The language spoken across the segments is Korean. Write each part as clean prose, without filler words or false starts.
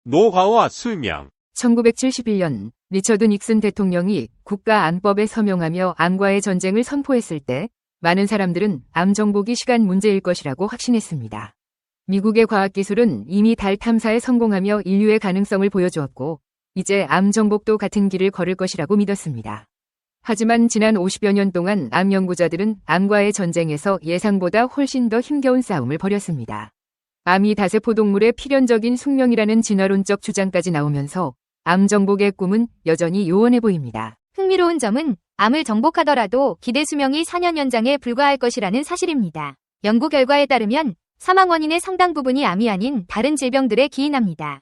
노화와 수명. 1971년 리처드 닉슨 대통령이 국가암법에 서명하며 암과의 전쟁을 선포했을 때 많은 사람들은 암 정복이 시간 문제일 것이라고 확신했습니다. 미국의 과학기술은 이미 달 탐사에 성공하며 인류의 가능성을 보여주었고 이제 암 정복도 같은 길을 걸을 것이라고 믿었습니다. 하지만 지난 50여 년 동안 암 연구자들은 암과의 전쟁에서 예상보다 훨씬 더 힘겨운 싸움을 벌였습니다. 암이 다세포 동물의 필연적인 숙명이라는 진화론적 주장까지 나오면서 암 정복의 꿈은 여전히 요원해 보입니다. 흥미로운 점은 암을 정복하더라도 기대 수명이 4년 연장에 불과할 것이라는 사실입니다. 연구 결과에 따르면 사망 원인의 상당 부분이 암이 아닌 다른 질병들에 기인합니다.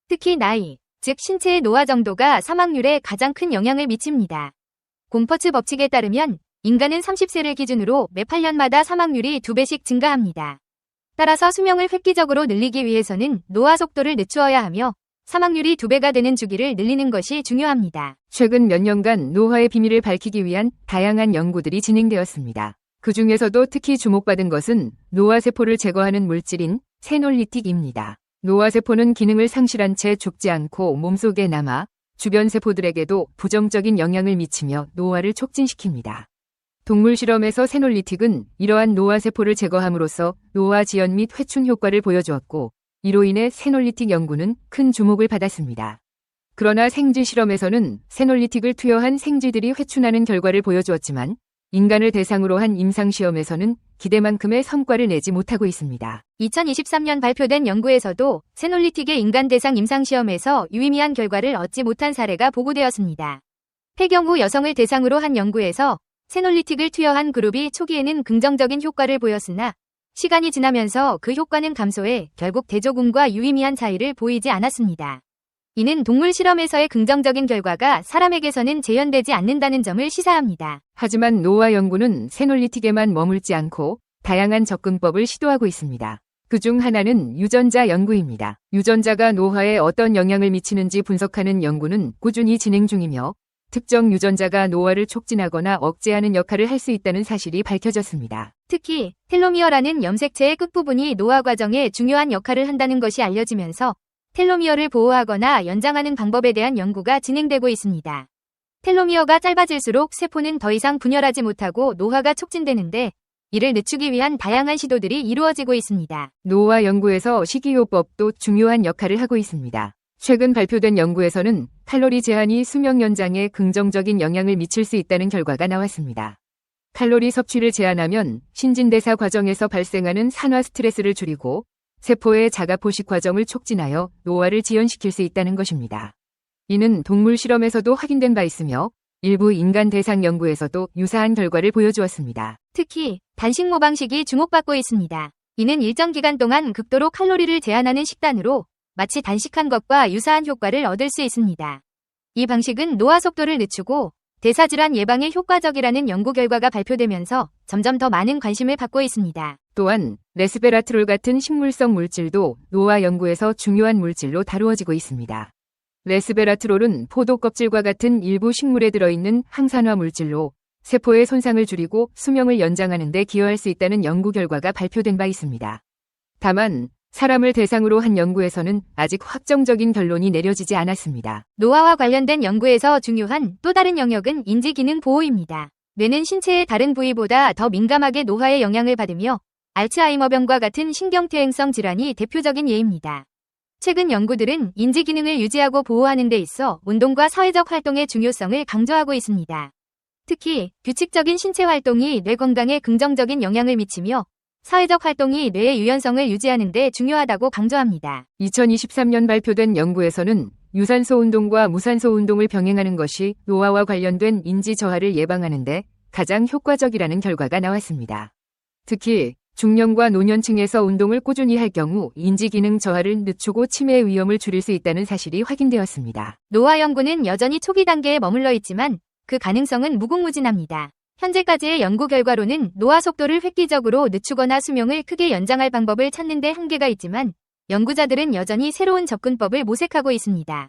특히 나이, 즉 신체의 노화 정도가 사망률에 가장 큰 영향을 미칩니다. 곰퍼츠 법칙에 따르면 인간은 30세를 기준으로 매 8년마다 사망률이 2배씩 증가합니다. 따라서 수명을 획기적으로 늘리기 위해서는 노화 속도를 늦추어야 하며 사망률이 2배가 되는 주기를 늘리는 것이 중요합니다. 최근 몇 년간 노화의 비밀을 밝히기 위한 다양한 연구들이 진행되었습니다. 그 중에서도 특히 주목받은 것은 노화세포를 제거하는 물질인 세놀리틱입니다. 노화세포는 기능을 상실한 채 죽지 않고 몸속에 남아 주변 세포들에게도 부정적인 영향을 미치며 노화를 촉진시킵니다. 동물 실험에서 세놀리틱은 이러한 노화세포를 제거함으로써 노화 지연 및 회춘 효과를 보여주었고 이로 인해 세놀리틱 연구는 큰 주목을 받았습니다. 그러나 생쥐 실험에서는 세놀리틱을 투여한 생쥐들이 회춘하는 결과를 보여주었지만 인간을 대상으로 한 임상시험에서는 기대만큼의 성과를 내지 못하고 있습니다. 2023년 발표된 연구에서도 세놀리틱의 인간 대상 임상시험에서 유의미한 결과를 얻지 못한 사례가 보고되었습니다. 폐경 후 여성을 대상으로 한 연구에서 세놀리틱을 투여한 그룹이 초기에는 긍정적인 효과를 보였으나 시간이 지나면서 그 효과는 감소해 결국 대조군과 유의미한 차이를 보이지 않았습니다. 이는 동물 실험에서의 긍정적인 결과가 사람에게서는 재현되지 않는다는 점을 시사합니다. 하지만 노화 연구는 세놀리틱에만 머물지 않고 다양한 접근법을 시도하고 있습니다. 그중 하나는 유전자 연구입니다. 유전자가 노화에 어떤 영향을 미치는지 분석하는 연구는 꾸준히 진행 중이며 특정 유전자가 노화를 촉진하거나 억제하는 역할을 할 수 있다는 사실이 밝혀졌습니다. 특히 텔로미어라는 염색체의 끝부분이 노화 과정에 중요한 역할을 한다는 것이 알려지면서 텔로미어를 보호하거나 연장하는 방법에 대한 연구가 진행되고 있습니다. 텔로미어가 짧아질수록 세포는 더 이상 분열하지 못하고 노화가 촉진되는데 이를 늦추기 위한 다양한 시도들이 이루어지고 있습니다. 노화 연구에서 식이요법도 중요한 역할을 하고 있습니다. 최근 발표된 연구에서는 칼로리 제한이 수명 연장에 긍정적인 영향을 미칠 수 있다는 결과가 나왔습니다. 칼로리 섭취를 제한하면 신진대사 과정에서 발생하는 산화 스트레스를 줄이고 세포의 자가 포식 과정을 촉진하여 노화를 지연시킬 수 있다는 것입니다. 이는 동물 실험에서도 확인된 바 있으며 일부 인간 대상 연구에서도 유사한 결과를 보여주었습니다. 특히 단식모 방식이 주목받고 있습니다. 이는 일정 기간 동안 극도로 칼로리를 제한하는 식단으로 마치 단식한 것과 유사한 효과를 얻을 수 있습니다. 이 방식은 노화 속도를 늦추고 대사질환 예방에 효과적이라는 연구 결과가 발표되면서 점점 더 많은 관심을 받고 있습니다. 또한 레스베라트롤 같은 식물성 물질도 노화 연구에서 중요한 물질로 다루어지고 있습니다. 레스베라트롤은 포도 껍질과 같은 일부 식물에 들어있는 항산화 물질로 세포의 손상을 줄이고 수명을 연장하는 데 기여할 수 있다는 연구 결과가 발표된 바 있습니다. 다만 사람을 대상으로 한 연구에서는 아직 확정적인 결론이 내려지지 않았습니다. 노화와 관련된 연구에서 중요한 또 다른 영역은 인지기능 보호입니다. 뇌는 신체의 다른 부위보다 더 민감하게 노화의 영향을 받으며 알츠하이머병과 같은 신경퇴행성 질환이 대표적인 예입니다. 최근 연구들은 인지기능을 유지하고 보호하는 데 있어 운동과 사회적 활동의 중요성을 강조하고 있습니다. 특히 규칙적인 신체 활동이 뇌 건강에 긍정적인 영향을 미치며 사회적 활동이 뇌의 유연성을 유지하는 데 중요하다고 강조합니다. 2023년 발표된 연구에서는 유산소 운동과 무산소 운동을 병행하는 것이 노화와 관련된 인지 저하를 예방하는 데 가장 효과적이라는 결과가 나왔습니다. 특히 중년과 노년층에서 운동을 꾸준히 할 경우 인지 기능 저하를 늦추고 치매 위험을 줄일 수 있다는 사실이 확인되었습니다. 노화 연구는 여전히 초기 단계에 머물러 있지만 그 가능성은 무궁무진합니다. 현재까지의 연구 결과로는 노화 속도를 획기적으로 늦추거나 수명을 크게 연장할 방법을 찾는 데 한계가 있지만 연구자들은 여전히 새로운 접근법을 모색하고 있습니다.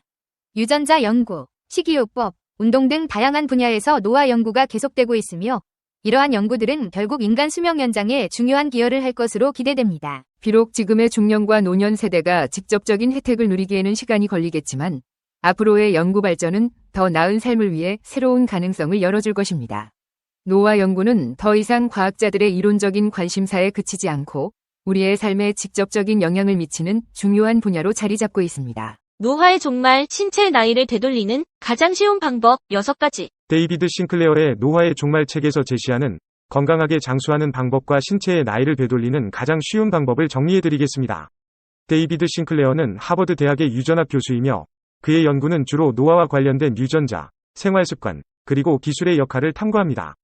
유전자 연구, 식이요법, 운동 등 다양한 분야에서 노화 연구가 계속되고 있으며 이러한 연구들은 결국 인간 수명 연장에 중요한 기여를 할 것으로 기대됩니다. 비록 지금의 중년과 노년 세대가 직접적인 혜택을 누리기에는 시간이 걸리겠지만 앞으로의 연구 발전은 더 나은 삶을 위해 새로운 가능성을 열어줄 것입니다. 노화 연구는 더 이상 과학자들의 이론적인 관심사에 그치지 않고 우리의 삶에 직접적인 영향을 미치는 중요한 분야로 자리 잡고 있습니다. 노화의 종말, 신체의 나이를 되돌리는 가장 쉬운 방법 6가지. 데이비드 싱클레어의 노화의 종말 책에서 제시하는 건강하게 장수하는 방법과 신체의 나이를 되돌리는 가장 쉬운 방법을 정리해드리겠습니다. 데이비드 싱클레어는 하버드 대학의 유전학 교수이며 그의 연구는 주로 노화와 관련된 유전자, 생활습관, 그리고 기술의 역할을 탐구합니다.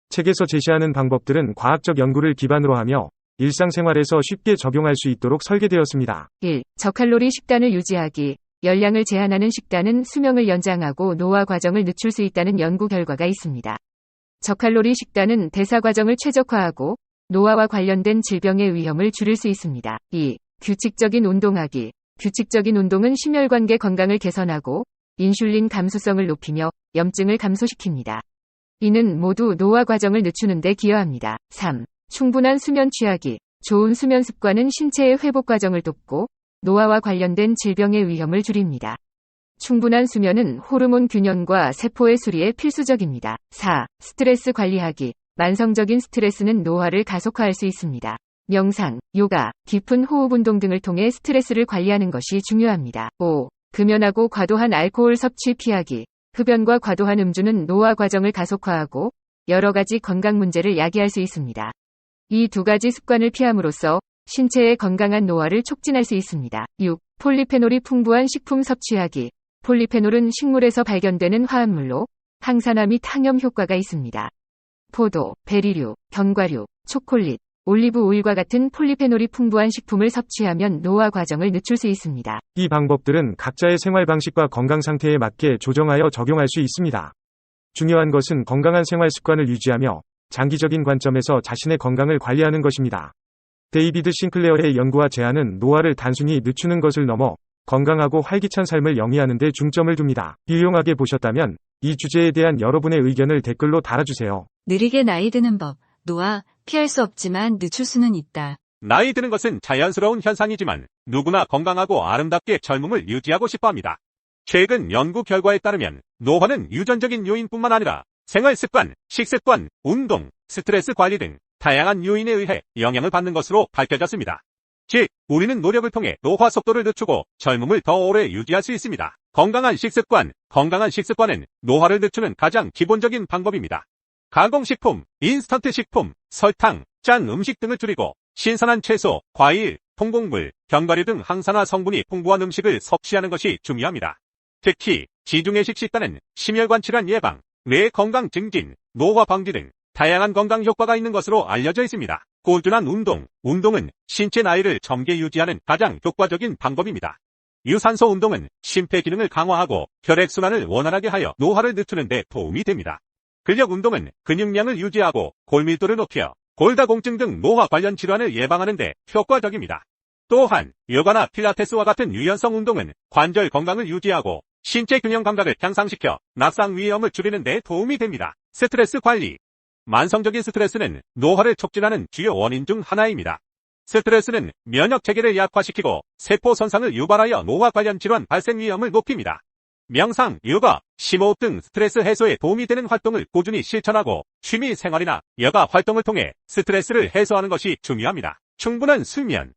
책에서 제시하는 방법들은 과학적 연구를 기반으로 하며 일상생활에서 쉽게 적용할 수 있도록 설계되었습니다. 1. 저칼로리 식단을 유지하기. 열량을 제한하는 식단은 수명을 연장하고 노화 과정을 늦출 수 있다는 연구 결과가 있습니다. 저칼로리 식단은 대사 과정을 최적화하고 노화와 관련된 질병의 위험을 줄일 수 있습니다. 2. 규칙적인 운동하기. 규칙적인 운동은 심혈관계 건강을 개선하고 인슐린 감수성을 높이며 염증을 감소시킵니다. 이는 모두 노화 과정을 늦추는 데 기여합니다. 3. 충분한 수면 취하기. 좋은 수면 습관은 신체의 회복 과정을 돕고 노화와 관련된 질병의 위험을 줄입니다. 충분한 수면은 호르몬 균형과 세포의 수리에 필수적입니다. 4. 스트레스 관리하기. 만성적인 스트레스는 노화를 가속화할 수 있습니다. 명상, 요가, 깊은 호흡 운동 등을 통해 스트레스를 관리하는 것이 중요합니다. 5. 금연하고 과도한 알코올 섭취 피하기. 흡연과 과도한 음주는 노화 과정을 가속화하고 여러 가지 건강 문제를 야기할 수 있습니다. 이 2가지 습관을 피함으로써 신체의 건강한 노화를 촉진할 수 있습니다. 6. 폴리페놀이 풍부한 식품 섭취하기. 폴리페놀은 식물에서 발견되는 화합물로 항산화 및 항염 효과가 있습니다. 포도, 베리류, 견과류, 초콜릿, 올리브 오일과 같은 폴리페놀이 풍부한 식품을 섭취하면 노화 과정을 늦출 수 있습니다. 이 방법들은 각자의 생활 방식과 건강 상태에 맞게 조정하여 적용할 수 있습니다. 중요한 것은 건강한 생활 습관을 유지하며 장기적인 관점에서 자신의 건강을 관리하는 것입니다. 데이비드 싱클레어의 연구와 제안은 노화를 단순히 늦추는 것을 넘어 건강하고 활기찬 삶을 영위하는 데 중점을 둡니다. 유용하게 보셨다면 이 주제에 대한 여러분의 의견을 댓글로 달아주세요. 느리게 나이 드는 법, 노화, 피할 수 없지만 늦출 수는 있다. 나이 드는 것은 자연스러운 현상이지만 누구나 건강하고 아름답게 젊음을 유지하고 싶어 합니다. 최근 연구 결과에 따르면 노화는 유전적인 요인뿐만 아니라 생활 습관, 식습관, 운동, 스트레스 관리 등 다양한 요인에 의해 영향을 받는 것으로 밝혀졌습니다. 즉, 우리는 노력을 통해 노화 속도를 늦추고 젊음을 더 오래 유지할 수 있습니다. 건강한 식습관은 노화를 늦추는 가장 기본적인 방법입니다. 가공식품, 인스턴트 식품, 설탕, 짠 음식 등을 줄이고 신선한 채소, 과일, 통곡물, 견과류 등 항산화 성분이 풍부한 음식을 섭취하는 것이 중요합니다. 특히 지중해식 식단은 심혈관 질환 예방, 뇌 건강 증진, 노화 방지 등 다양한 건강 효과가 있는 것으로 알려져 있습니다. 꾸준한 운동은 신체 나이를 젊게 유지하는 가장 효과적인 방법입니다. 유산소 운동은 심폐 기능을 강화하고 혈액순환을 원활하게 하여 노화를 늦추는 데 도움이 됩니다. 근력 운동은 근육량을 유지하고 골밀도를 높여 골다공증 등 노화 관련 질환을 예방하는 데 효과적입니다. 또한 요가나 필라테스와 같은 유연성 운동은 관절 건강을 유지하고 신체 균형 감각을 향상시켜 낙상 위험을 줄이는 데 도움이 됩니다. 스트레스 관리. 만성적인 스트레스는 노화를 촉진하는 주요 원인 중 하나입니다. 스트레스는 면역 체계를 약화시키고 세포 손상을 유발하여 노화 관련 질환 발생 위험을 높입니다. 명상, 요가, 심호흡 등 스트레스 해소에 도움이 되는 활동을 꾸준히 실천하고 취미 생활이나 여가 활동을 통해 스트레스를 해소하는 것이 중요합니다. 충분한 수면.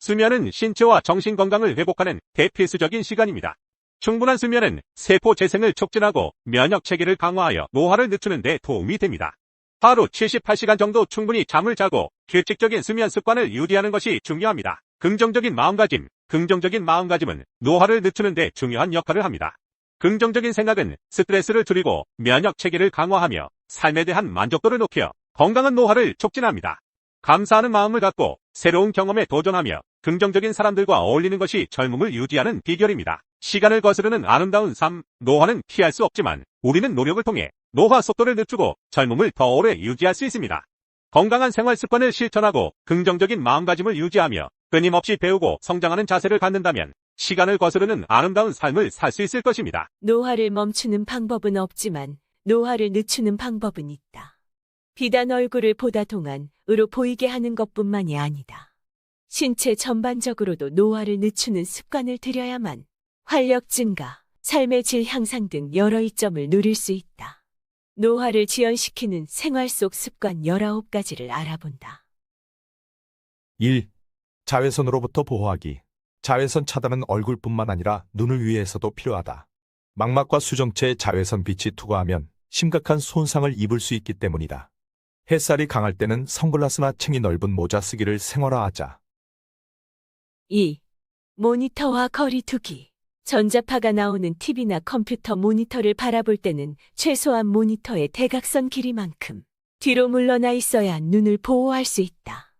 수면은 신체와 정신 건강을 회복하는 대필수적인 시간입니다. 충분한 수면은 세포 재생을 촉진하고 면역 체계를 강화하여 노화를 늦추는 데 도움이 됩니다. 하루 78시간 정도 충분히 잠을 자고 규칙적인 수면 습관을 유지하는 것이 중요합니다. 긍정적인 마음가짐은 노화를 늦추는 데 중요한 역할을 합니다. 긍정적인 생각은 스트레스를 줄이고 면역 체계를 강화하며 삶에 대한 만족도를 높여 건강한 노화를 촉진합니다. 감사하는 마음을 갖고 새로운 경험에 도전하며 긍정적인 사람들과 어울리는 것이 젊음을 유지하는 비결입니다. 시간을 거스르는 아름다운 삶, 노화는 피할 수 없지만 우리는 노력을 통해 노화 속도를 늦추고 젊음을 더 오래 유지할 수 있습니다. 건강한 생활 습관을 실천하고 긍정적인 마음가짐을 유지하며 끊임없이 배우고 성장하는 자세를 갖는다면 시간을 거스르는 아름다운 삶을 살 수 있을 것입니다. 노화를 멈추는 방법은 없지만 노화를 늦추는 방법은 있다. 비단 얼굴을 보다 동안으로 보이게 하는 것뿐만이 아니다. 신체 전반적으로도 노화를 늦추는 습관을 들여야만 활력 증가, 삶의 질 향상 등 여러 이점을 누릴 수 있다. 노화를 지연시키는 생활 속 습관 19가지를 알아본다. 1. 자외선으로부터 보호하기. 자외선 차단은 얼굴뿐만 아니라 눈을 위해서도 필요하다. 망막과 수정체에 자외선 빛이 투과하면 심각한 손상을 입을 수 있기 때문이다. 햇살이 강할 때는 선글라스나 챙이 넓은 모자 쓰기를 생활화하자. 2. 모니터와 거리 두기. 전자파가 나오는 TV나 컴퓨터 모니터를 바라볼 때는 최소한 모니터의 대각선 길이만큼 뒤로 물러나 있어야 눈을 보호할 수 있다.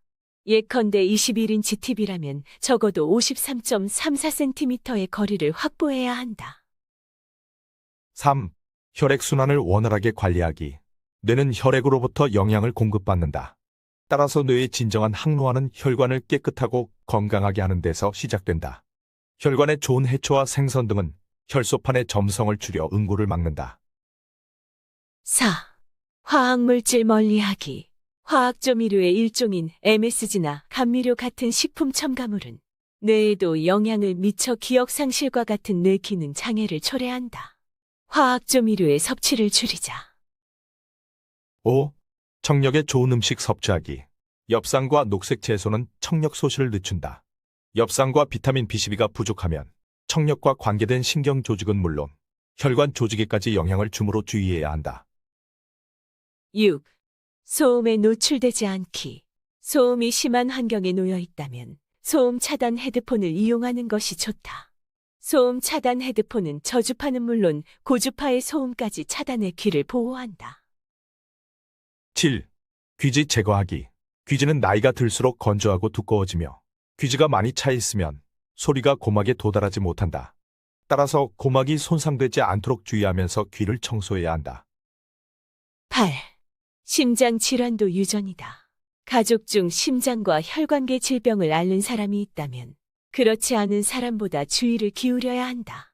예컨대 21인치 TV라면 적어도 53.34cm의 거리를 확보해야 한다. 3. 혈액순환을 원활하게 관리하기. 뇌는 혈액으로부터 영양을 공급받는다. 따라서 뇌의 진정한 항노화는 혈관을 깨끗하고 건강하게 하는 데서 시작된다. 혈관에 좋은 해초와 생선 등은 혈소판의 점성을 줄여 응고를 막는다. 4. 화학물질 멀리하기. 화학조미료의 일종인 MSG나 감미료 같은 식품 첨가물은 뇌에도 영향을 미쳐 기억 상실과 같은 뇌 기능 장애를 초래한다. 화학조미료의 섭취를 줄이자. 5. 청력에 좋은 음식 섭취하기. 엽산과 녹색 채소는 청력 소실을 늦춘다. 엽산과 비타민 B12가 부족하면 청력과 관계된 신경 조직은 물론 혈관 조직에까지 영향을 주므로 주의해야 한다. 6. 소음에 노출되지 않기. 소음이 심한 환경에 놓여 있다면 소음 차단 헤드폰을 이용하는 것이 좋다. 소음 차단 헤드폰은 저주파는 물론 고주파의 소음까지 차단해 귀를 보호한다. 7. 귀지 제거하기. 귀지는 나이가 들수록 건조하고 두꺼워지며 귀지가 많이 차 있으면 소리가 고막에 도달하지 못한다. 따라서 고막이 손상되지 않도록 주의하면서 귀를 청소해야 한다. 8. 심장 질환도 유전이다. 가족 중 심장과 혈관계 질병을 앓는 사람이 있다면 그렇지 않은 사람보다 주의를 기울여야 한다.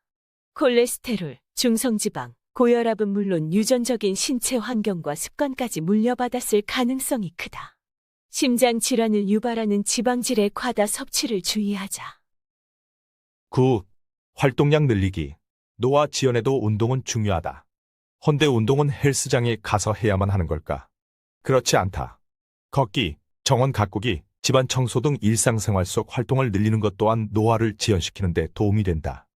콜레스테롤, 중성지방, 고혈압은 물론 유전적인 신체 환경과 습관까지 물려받았을 가능성이 크다. 심장 질환을 유발하는 지방질의 과다 섭취를 주의하자. 9. 활동량 늘리기. 노화 지연에도 운동은 중요하다. 헌데 운동은 헬스장에 가서 해야만 하는 걸까? 그렇지 않다. 걷기, 정원 가꾸기, 집안 청소 등 일상생활 속 활동을 늘리는 것 또한 노화를 지연시키는 데 도움이 된다.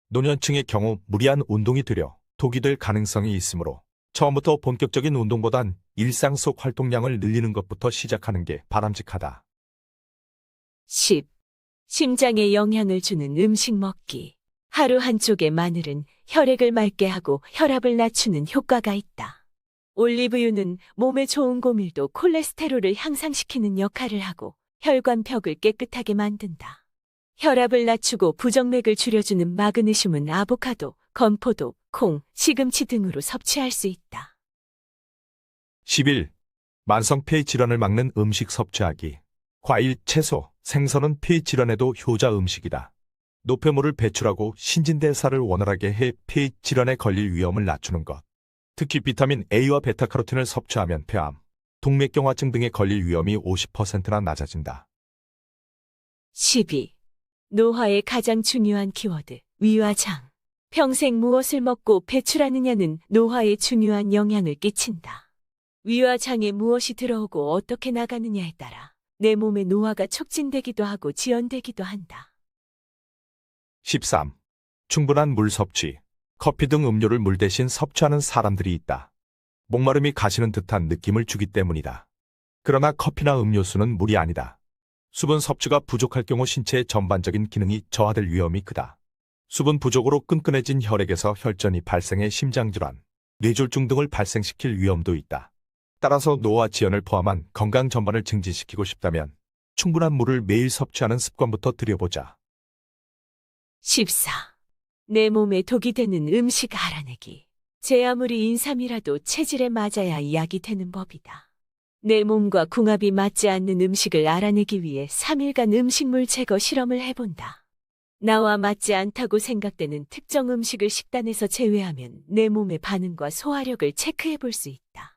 노년층의 경우 무리한 운동이 되려 독이 될 가능성이 있으므로 처음부터 본격적인 운동보단 일상 속 활동량을 늘리는 것부터 시작하는 게 바람직하다. 10. 심장에 영향을 주는 음식 먹기. 하루 한쪽의 마늘은 혈액을 맑게 하고 혈압을 낮추는 효과가 있다. 올리브유는 몸에 좋은 고밀도 콜레스테롤을 향상시키는 역할을 하고 혈관벽을 깨끗하게 만든다. 혈압을 낮추고 부정맥을 줄여주는 마그네슘은 아보카도, 건포도, 콩, 시금치 등으로 섭취할 수 있다. 11. 만성 폐 질환을 막는 음식 섭취하기. 과일, 채소, 생선은 폐 질환에도 효자 음식이다. 노폐물을 배출하고 신진대사를 원활하게 해 폐 질환에 걸릴 위험을 낮추는 것. 특히 비타민 A와 베타카로틴을 섭취하면 폐암, 동맥경화증 등에 걸릴 위험이 50%나 낮아진다. 12. 노화의 가장 중요한 키워드, 위와 장. 평생 무엇을 먹고 배출하느냐는 노화에 중요한 영향을 끼친다. 위와 장에 무엇이 들어오고 어떻게 나가느냐에 따라 내 몸의 노화가 촉진되기도 하고 지연되기도 한다. 13. 충분한 물 섭취. 커피 등 음료를 물 대신 섭취하는 사람들이 있다. 목마름이 가시는 듯한 느낌을 주기 때문이다. 그러나 커피나 음료수는 물이 아니다. 수분 섭취가 부족할 경우 신체의 전반적인 기능이 저하될 위험이 크다. 수분 부족으로 끈끈해진 혈액에서 혈전이 발생해 심장질환, 뇌졸중 등을 발생시킬 위험도 있다. 따라서 노화 지연을 포함한 건강 전반을 증진시키고 싶다면 충분한 물을 매일 섭취하는 습관부터 들여보자. 14. 내 몸에 독이 되는 음식 알아내기. 제 아무리 인삼이라도 체질에 맞아야 약이 되는 법이다. 내 몸과 궁합이 맞지 않는 음식을 알아내기 위해 3일간 음식물 제거 실험을 해본다. 나와 맞지 않다고 생각되는 특정 음식을 식단에서 제외하면 내 몸의 반응과 소화력을 체크해 볼 수 있다.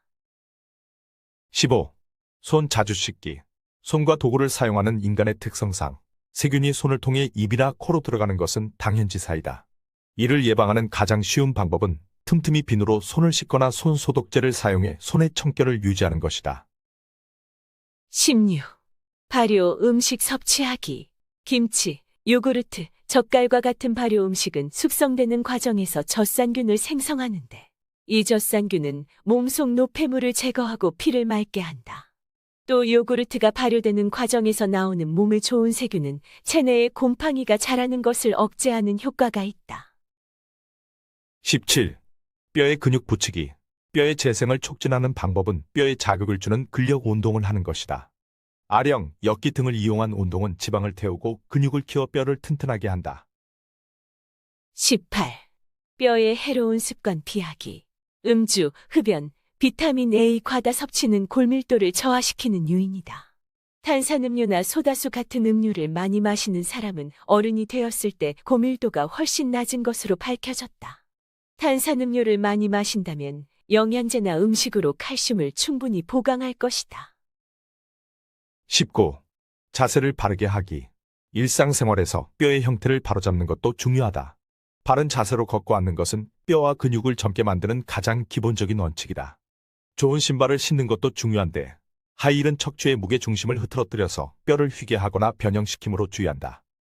15. 손 자주 씻기. 손과 도구를 사용하는 인간의 특성상 세균이 손을 통해 입이나 코로 들어가는 것은 당연지사이다. 이를 예방하는 가장 쉬운 방법은 틈틈이 비누로 손을 씻거나 손 소독제를 사용해 손의 청결을 유지하는 것이다. 16. 발효 음식 섭취하기. 김치, 요구르트, 젓갈과 같은 발효 음식은 숙성되는 과정에서 젖산균을 생성하는데 이 젖산균은 몸속 노폐물을 제거하고 피를 맑게 한다. 또 요구르트가 발효되는 과정에서 나오는 몸에 좋은 세균은 체내에 곰팡이가 자라는 것을 억제하는 효과가 있다. 17. 뼈에 근육 붙이기. 뼈의 재생을 촉진하는 방법은 뼈에 자극을 주는 근력 운동을 하는 것이다. 아령, 역기 등을 이용한 운동은 지방을 태우고 근육을 키워 뼈를 튼튼하게 한다. 18. 뼈에 해로운 습관 피하기. 음주, 흡연, 비타민 A 과다 섭취는 골밀도를 저하시키는 요인이다. 탄산음료나 소다수 같은 음료를 많이 마시는 사람은 어른이 되었을 때 고밀도가 훨씬 낮은 것으로 밝혀졌다. 탄산음료를 많이 마신다면 영양제나 음식으로 칼슘을 충분히 보강할 것이다. 19. 자세를 바르게 하기. 일상생활에서 뼈의 형태를 바로잡는 것도 중요하다. 바른 자세로 걷고 앉는 것은 뼈와 근육을 젊게 만드는 가장 기본적인 원칙이다. 좋은 신발을 신는 것도 중요한데 하이힐은 척추의 무게 중심을 흐트러뜨려서 뼈를 휘게 하거나 변형시킴으로 주의한다.